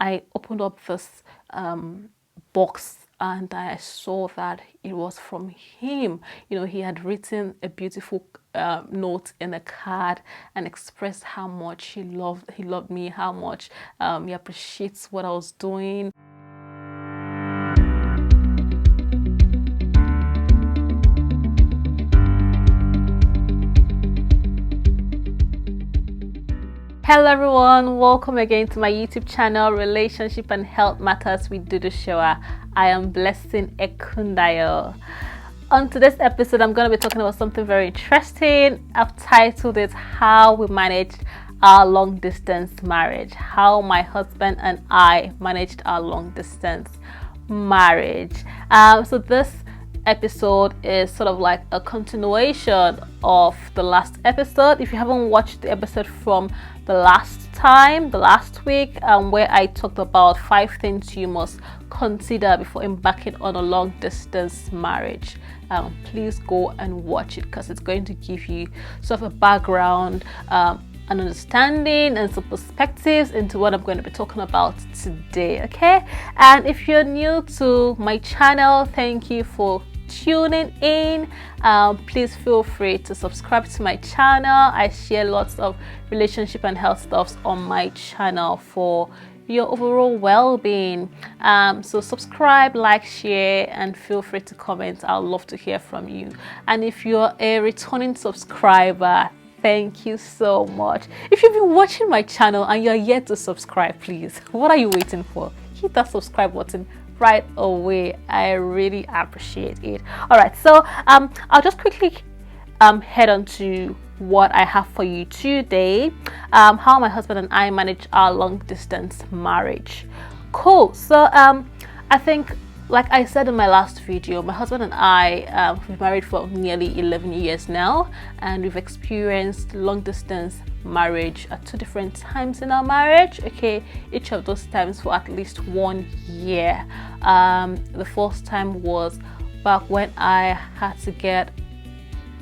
I opened up this box and I saw that it was from him. You know, he had written a beautiful note in a card and expressed how much he loved me, how much he appreciates what I was doing. Hello everyone, welcome again to my YouTube channel, Relationship and Health Matters with Dudu Shoa. I am Blessing Ekundayo. On today's episode, I'm going to be talking about something very interesting. I've titled it How We Managed Our Long Distance Marriage. How my husband and I managed our long distance marriage. So this episode is sort of like a continuation of the last episode. If you haven't watched the episode from the last week, where I talked about 5 things you must consider before embarking on a long distance marriage, please go and watch it, because it's going to give you sort of a background, an understanding and some perspectives into what I'm going to be talking about today. Okay, and if you're new to my channel, thank you for tuning in. Please feel free to subscribe to my channel. I share lots of relationship and health stuffs on my channel for your overall well-being. So subscribe, like, share, and feel free to comment. I'd love to hear from you. And if you're a returning subscriber, thank you so much. If you've been watching my channel and you're yet to subscribe, please, what are you waiting for? Hit that subscribe button right away. I really appreciate it. All right, so I'll just quickly head on to what I have for you today. How my husband and I manage our long distance marriage. Cool. So I think, like I said in my last video, my husband and I, we've been married for nearly 11 years now, and we've experienced long distance marriage at 2 different times in our marriage. Okay, each of those times for at least 1 year. The first time was back when I had to get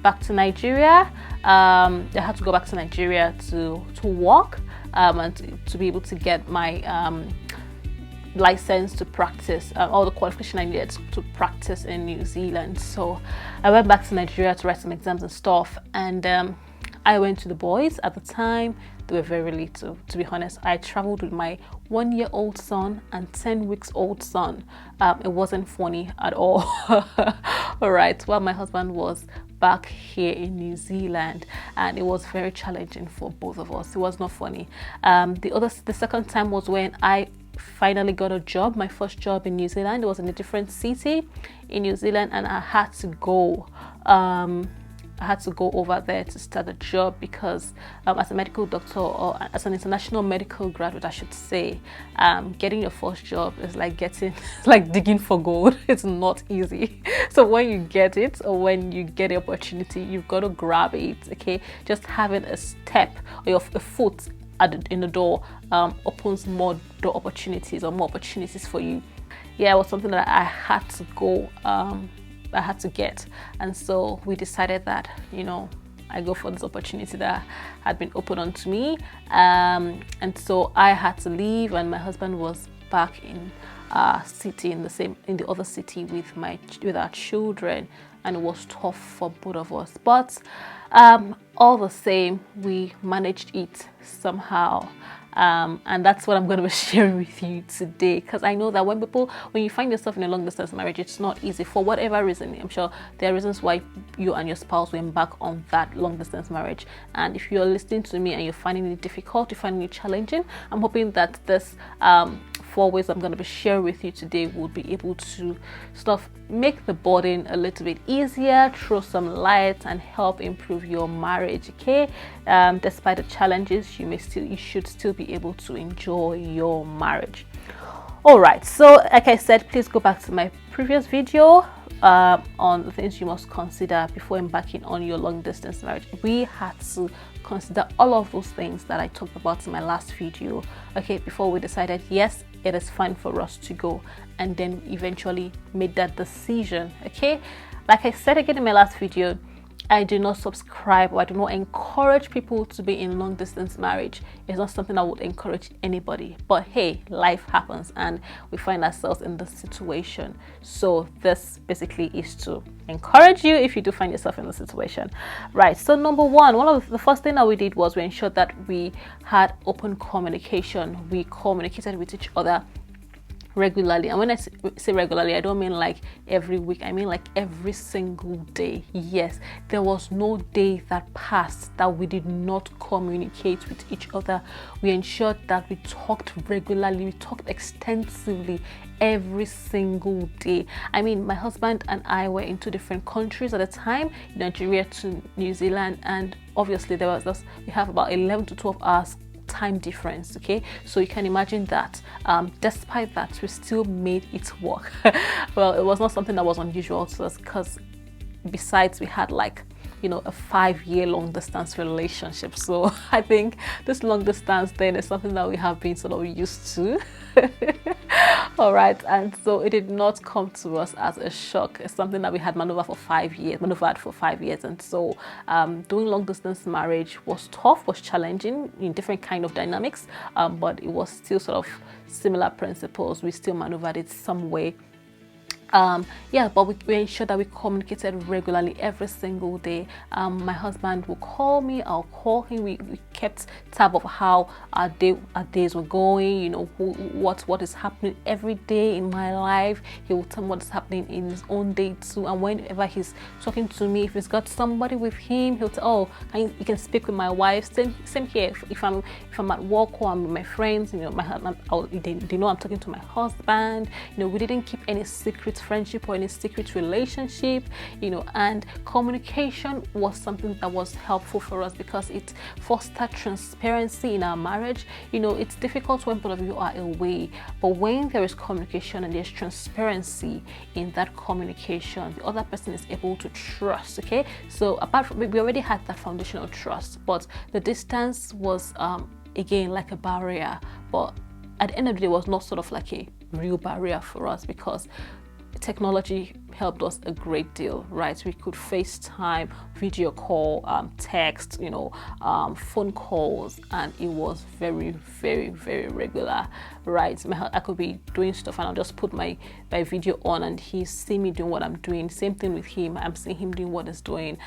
back to Nigeria. I had to go back to Nigeria to work, and to be able to get my license to practice, all the qualification I needed to practice in New Zealand. So I went back to Nigeria to write some exams and stuff, and I went to the boys. At the time, they were very little, to be honest. I traveled with my 1-year-old son and 10-week-old son. It wasn't funny at all. All right, well, my husband was back here in New Zealand, and it was very challenging for both of us. It was not funny. The second time was when I finally got a job, my first job in New Zealand. It was in a different city in New Zealand, and I had to go. I had to go over there to start a job because as a medical doctor, or as an international medical graduate, I should say, getting your first job is like digging for gold. It's not easy. So when you get it, or when you get the opportunity, you've got to grab it. Okay, just having a step or a foot in the door opens more door opportunities, or more opportunities for you. Yeah, it was something that I had to go. I had to get, and so we decided that, you know, I go for this opportunity that had been opened onto me, and so I had to leave, and my husband was back in city, in the other city with our children, and it was tough for both of us, but all the same, we managed it somehow. And that's what I'm going to be sharing with you today, because I know that when you find yourself in a long distance marriage, it's not easy for whatever reason. I'm sure there are reasons why you and your spouse will embark on that long distance marriage, and if you're listening to me and you're finding it difficult, you're finding it challenging, I'm hoping that this 4 ways I'm going to be sharing with you today will be able to sort of make the burden a little bit easier, throw some light, and help improve your marriage. Okay, despite the challenges, you should still be able to enjoy your marriage. All right, so like I said, please go back to my previous video on the things you must consider before embarking on your long distance marriage. We had to consider all of those things that I talked about in my last video, okay, before we decided yes, it is fine for us to go, and then eventually made that decision. Okay, like I said again in my last video, I do not subscribe, or I do not encourage people to be in long distance marriage. It's not something I would encourage anybody. But hey, life happens and we find ourselves in this situation. So this basically is to encourage you if you do find yourself in the situation. Right. So number one of the first thing that we did was we ensured that we had open communication. We communicated with each other regularly. And when I say regularly, I don't mean like every week, I mean like every single day. Yes, there was no day that passed that we did not communicate with each other. We ensured that we talked regularly, we talked extensively every single day. I mean, my husband and I were in two different countries at the time, Nigeria to New Zealand, and obviously we have about 11 to 12 hours time difference. Okay, so you can imagine that despite that, we still made it work. Well, it was not something that was unusual to us, because besides we had like, you know, a 5-year long distance relationship. So I think this long distance thing is something that we have been sort of used to. All right, and so it did not come to us as a shock. It's something that we had maneuvered for 5 years, and so doing long distance marriage was tough, was challenging in different kind of dynamics, but it was still sort of similar principles. We still maneuvered it some way. But we ensured that we communicated regularly every single day. My husband will call me, I'll call him. We kept tab of how our days were going, you know, what is happening every day in my life. He will tell me what is happening in his own day too. And whenever he's talking to me, if he's got somebody with him, he'll tell, you can speak with my wife. Same here. If I'm at work or I'm with my friends, you know, they know I'm talking to my husband. You know, we didn't keep any secrets friendship or in a secret relationship, you know, and communication was something that was helpful for us because it fostered transparency in our marriage. You know, it's difficult when both of you are away, but when there is communication and there's transparency in that communication, the other person is able to trust. Okay, so apart from, we already had that foundational trust, but the distance was again like a barrier, but at the end of the day, it was not sort of like a real barrier for us, because technology helped us a great deal, right? We could FaceTime, video call, text, you know, phone calls, and it was very, very, very regular, right? I could be doing stuff and I'll just put my video on and he see me doing what I'm doing. Same thing with him. I'm seeing him doing what he's doing.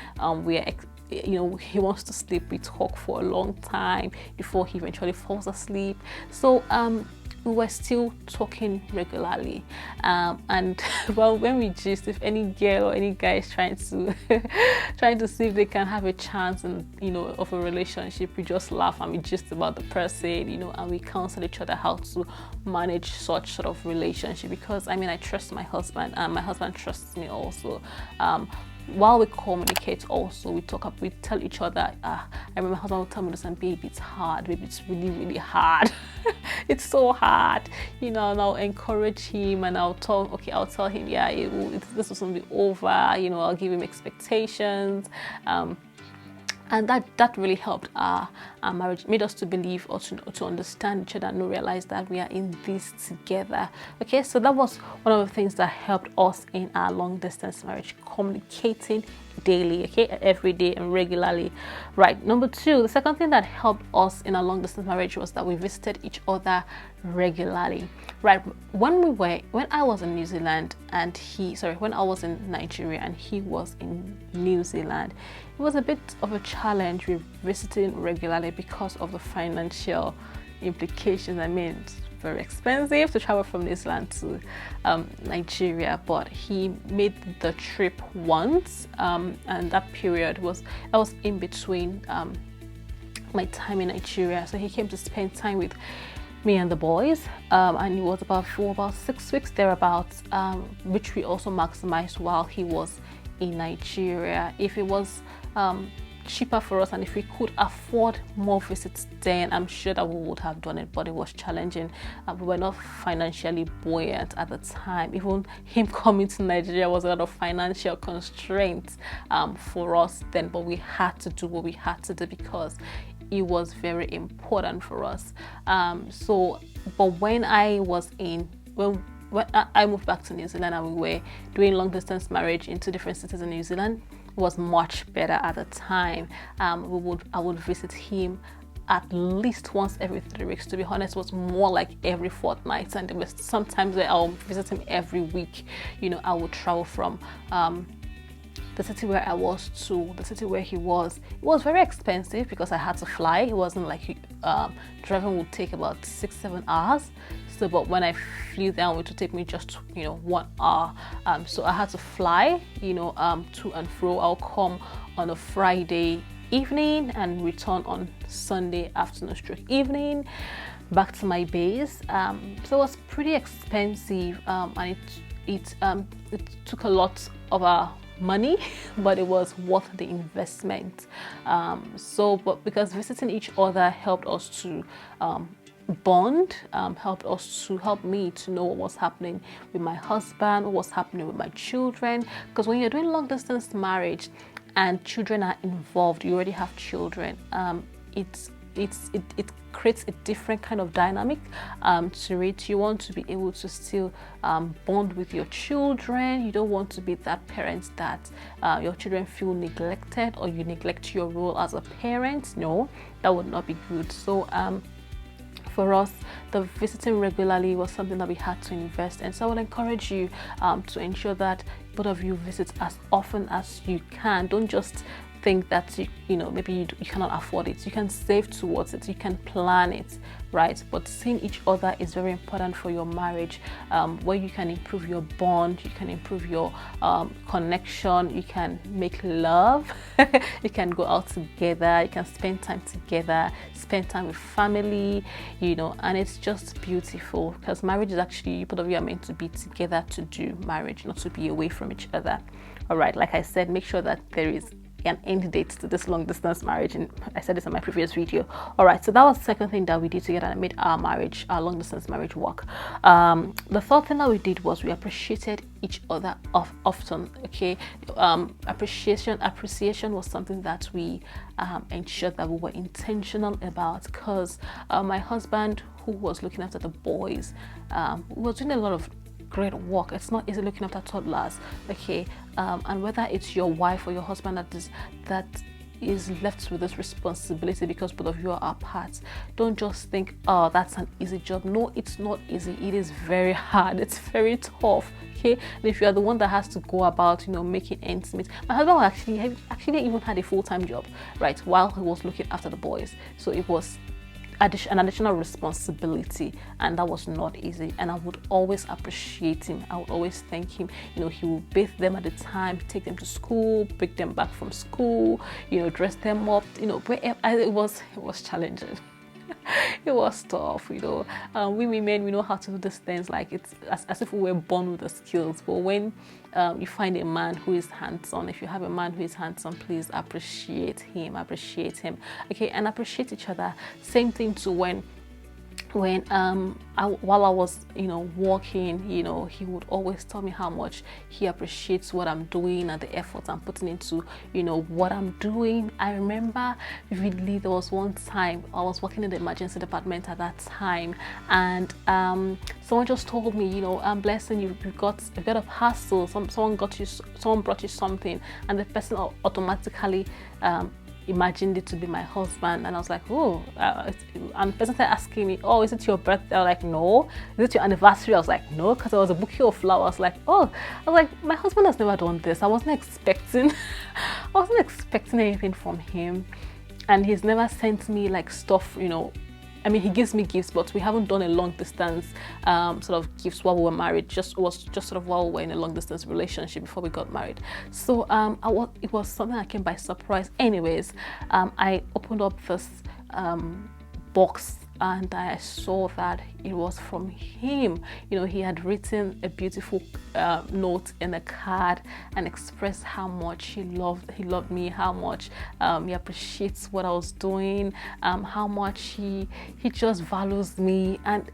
You know, he wants to sleep. We talk for a long time before he eventually falls asleep. So we were still talking regularly, and well, when we gist, if any girl or any guy is trying to see if they can have a chance and, you know, of a relationship, we just laugh and we gist about the person, you know, and we counsel each other how to manage such sort of relationship, because I mean, I trust my husband and my husband trusts me also. While we communicate also, we tell each other, I remember my husband would tell me this, and baby, it's hard, baby, it's really, really hard. It's so hard, you know, and I'll encourage him and I'll tell him, yeah, this will soon be over, you know, I'll give him expectations. And that really helped our marriage, made us to believe or to understand each other and realize that we are in this together. Okay, so that was one of the things that helped us in our long distance marriage, communicating daily, okay, every day and regularly. Right, number two, the second thing that helped us in our long distance marriage was that we visited each other regularly. Right, when I was in New Zealand and when I was in Nigeria and he was in New Zealand, it was a bit of a challenge with visiting regularly because of the financial implications. I mean, it's very expensive to travel from New Zealand to Nigeria, but he made the trip once, and that period was in between my time in Nigeria. So he came to spend time with me and the boys, and it was for about 6 weeks thereabouts, which we also maximized while he was in Nigeria. If it was cheaper for us and if we could afford more visits, then I'm sure that we would have done it, but it was challenging. We were not financially buoyant at the time. Even him coming to Nigeria was a lot of financial constraints for us then, but we had to do what we had to do because it was very important for us. But when I moved back to New Zealand and we were doing long distance marriage in 2 different cities in New Zealand, was much better at the time. I would visit him at least once every 3 weeks. To be honest, it was more like every fortnight, and there was sometimes where I'll visit him every week. I would travel from the city where I was to the city where he was. It was very expensive because I had to fly. It wasn't like driving would take about 6-7 hours. So, but when I flew down, it would take me just 1 hour. So I had to fly, to and fro. I'll come on a Friday evening and return on Sunday afternoon stroke evening back to my base. So it was pretty expensive, and it took a lot of our money, but it was worth the investment. But because visiting each other helped us to bond, helped me to know what was happening with my husband, what was happening with my children. Because when you're doing long distance marriage and children are involved, you already have children, it creates a different kind of dynamic to it. You want to be able to still bond with your children. You don't want to be that parent that your children feel neglected, or you neglect your role as a parent. No, that would not be good. So for us, the visiting regularly was something that we had to invest in. So I would encourage you to ensure that both of you visit as often as you can. Don't just think that maybe you cannot afford it. You can save towards it, you can plan it, right? But seeing each other is very important for your marriage, where you can improve your bond, you can improve your connection, you can make love, you can go out together, you can spend time together, spend time with family, and it's just beautiful, because marriage is actually, both of you are meant to be together to do marriage, not to be away from each other. All right, like I said, make sure that there is an end date to this long distance marriage, and I said this in my previous video. All right, so that was the second thing that we did together that made our long distance marriage work. The third thing that we did was we appreciated each other often. Okay, appreciation was something that we ensured that we were intentional about, because my husband, who was looking after the boys, was doing a lot of great work. It's not easy looking after toddlers, okay? And whether it's your wife or your husband that is left with this responsibility because both of you are apart, don't just think, oh, that's an easy job. No, it's not easy. It is very hard. It's very tough, okay? And if you are the one that has to go about, making ends meet. My husband actually even had a full-time job, right, while he was looking after the boys. So it was an additional responsibility, and that was not easy. And I would always appreciate him. I would always thank him. He would bathe them at the time, take them to school, pick them back from school, dress them up, it was challenging. It was tough, we women, we know how to do these things, like it's as if we were born with the skills. But when you find a man who is hands-on, if you have a man who is hands-on, please appreciate him, okay, and appreciate each other. Same thing to when while I was working, he would always tell me how much he appreciates what I'm doing and the effort I'm putting into what I'm doing. I remember vividly, there was one time I was working in the emergency department at that time, and someone just told me, I'm blessing you, you got a bit of hassle, someone brought you something, and the person automatically imagined it to be my husband. And I was like, oh, and the person started asking me, oh, is it your birthday? I was like, no. Is it your anniversary? I was like, no, because it was a bouquet of flowers. Like, oh, I was like, my husband has never done this. I wasn't expecting anything from him, and he's never sent me like stuff, I mean, he gives me gifts, but we haven't done a long distance sort of gifts while we were married. It was just sort of while we were in a long distance relationship before we got married. So it was something that came by surprise. Anyways, I opened up this box, and I saw that it was from him. He had written a beautiful note in a card and expressed how much he loved me, how much he appreciates what I was doing, how much he just values me, and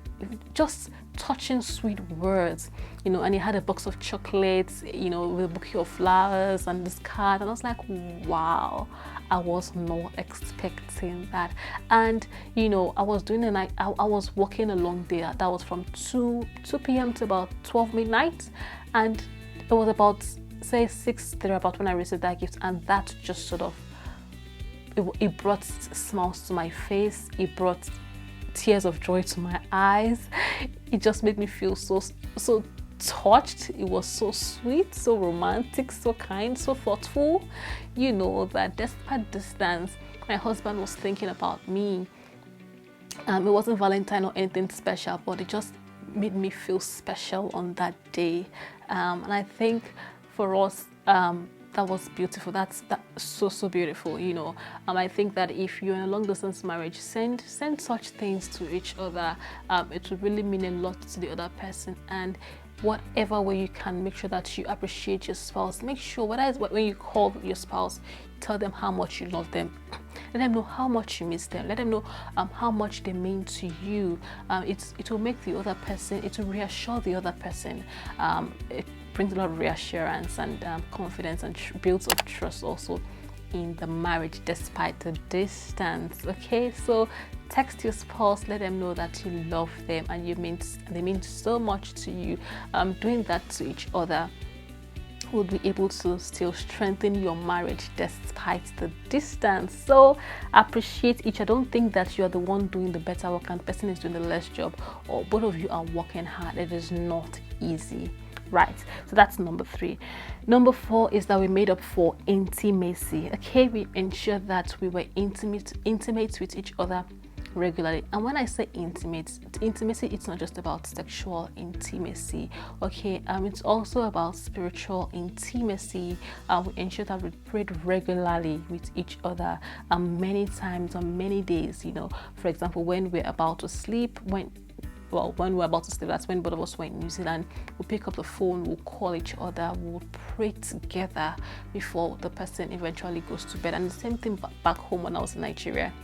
just touching sweet words, and he had a box of chocolates, with a bouquet of flowers and this card, and I was like, wow, I was not expecting that. And I was doing the night, I was working a long day. That was from 2 p.m. to about 12 midnight, and it was about say 6 thereabout when I received that gift, and that just sort of it brought smiles to my face. It brought tears of joy to my eyes. It just made me feel so touched. It was so sweet, so romantic, so kind, so thoughtful. You know that despite distance, my husband was thinking about me. It wasn't Valentine or anything special, but it just made me feel special on that day. And I think for us, that was beautiful. That's so beautiful, you know. I think that if you're in a long distance marriage, send such things to each other. It will really mean a lot to the other person, and whatever way you can, make sure that you appreciate your spouse. Make sure when you call your spouse, tell them how much you love them. Let them know how much you miss them. Let them know how much they mean to you. It will make the other person, it will reassure the other person. It brings a lot of reassurance and confidence, and builds up trust also in the marriage despite the distance. Okay, so text your spouse, let them know that you love them and they mean so much to you. Doing that to each other will be able to still strengthen your marriage despite the distance. So appreciate each other. Don't think that you are the one doing the better work and the person is doing the less job, or both of you are working hard. It is not easy. Right, so that's number 3. Number 4 is that we made up for intimacy. Okay, we ensured that we were intimate with each other regularly. And when I say intimacy, it's not just about sexual intimacy. Okay, it's also about spiritual intimacy. We ensure that we prayed regularly with each other, many times on many days. You know, for example, when we're about to sleep, when we're about to sleep, that's when both of us were in New Zealand. We'll pick up the phone, we'll call each other, we'll pray together before the person eventually goes to bed. And the same thing back home when I was in Nigeria.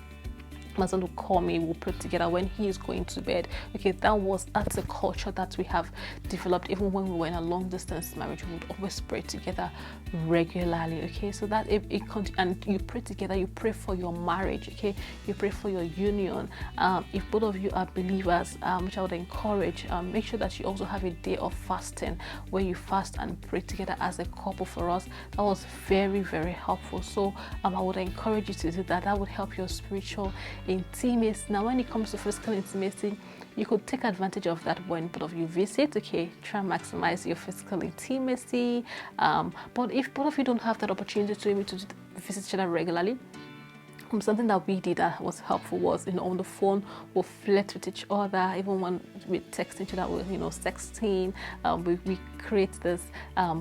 My husband will call me, we'll pray together when he is going to bed. Okay, that's a culture that we have developed. Even when we were in a long distance marriage, we would always pray together regularly. Okay, so that and you pray together, you pray for your marriage. Okay, you pray for your union. If both of you are believers, which I would encourage, make sure that you also have a day of fasting where you fast and pray together as a couple. For us, that was very, very helpful. So I would encourage you to do that. That would help your spiritual intimacy. Now, when it comes to physical intimacy, you could take advantage of that when both of you visit. Okay, try and maximize your physical intimacy. But if both of you don't have that opportunity to be able to visit each other regularly, something that we did that was helpful was, on the phone we'll flirt with each other. Even when we text each other, we're sexting. We create this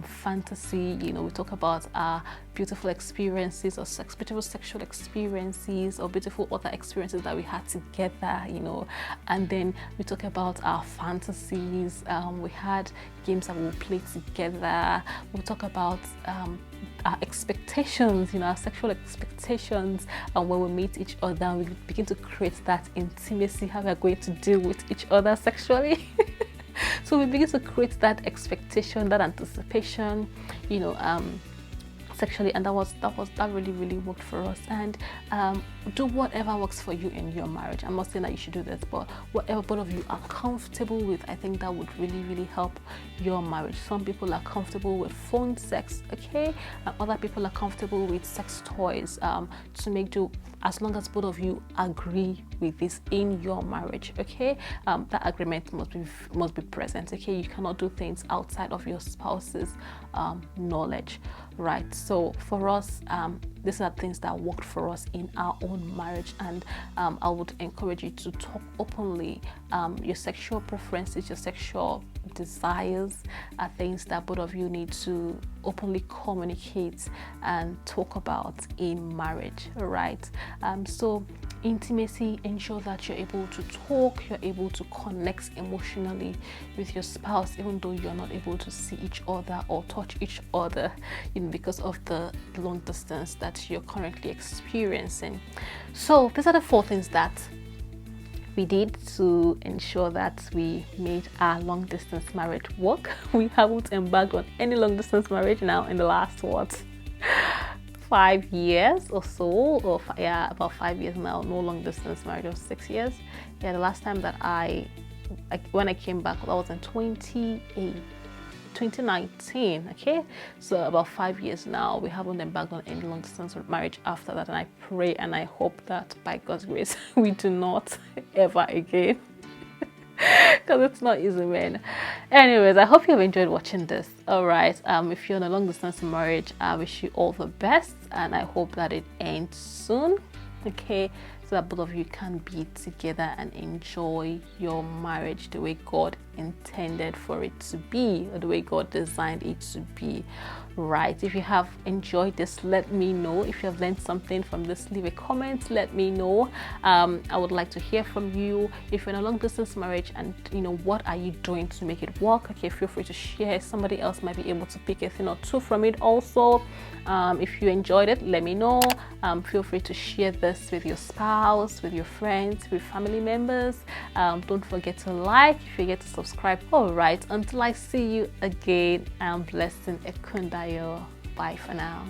fantasy. We talk about our beautiful experiences, or beautiful sexual experiences, or beautiful other experiences that we had together. And then we talk about our fantasies. We had games that we'll play together. We'll talk about our expectations, our sexual expectations, and when we meet each other, we begin to create that intimacy, how we're going to deal with each other sexually. So we begin to create that expectation, that anticipation, sexually, and that really worked for us. And do whatever works for you in your marriage. I'm not saying that you should do this, but whatever both of you are comfortable with, I think that would really help your marriage. Some people are comfortable with phone sex, okay, and other people are comfortable with sex toys, to make do, as long as both of you agree with this in your marriage. Okay, that agreement must be present. Okay, you cannot do things outside of your spouse's knowledge, right? So for us, these are things that worked for us in our own marriage, and I would encourage you to talk openly. Your sexual preferences, your sexual desires are things that both of you need to openly communicate and talk about in marriage, right? So intimacy, ensure that you're able to talk, you're able to connect emotionally with your spouse, even though you're not able to see each other or touch each other, because of the long distance that you're currently experiencing. So these are the 4 things that we did to ensure that we made our long distance marriage work. We haven't embarked on any long distance marriage now in the last 5 years or so, or about 5 years now. No long distance marriage, or 6 years. The last time that when I came back, that was in 2018. 2019. Okay, so about 5 years now. We haven't embarked on any long distance marriage after that, and I pray and I hope that by God's grace we do not ever again. Because it's not easy, man. Anyways, I hope you have enjoyed watching this. All right, if you're in a long distance marriage, I wish you all the best, and I hope that it ends soon. Okay, so that both of you can be together and enjoy your marriage the way God intended for it to be, or the way God designed it to be. Right, if you have enjoyed this, let me know. If you have learned something from this, leave a comment, let me know. I would like to hear from you. If you're in a long distance marriage, and what are you doing to make it work? Okay, feel free to share. Somebody else might be able to pick a thing or two from it also. If you enjoyed it, let me know. Feel free to share this with your spouse, with your friends, with family members. Don't forget to like, forget to subscribe. All right, until I see you again, I'm Blessing Ekundayo. Bye for now.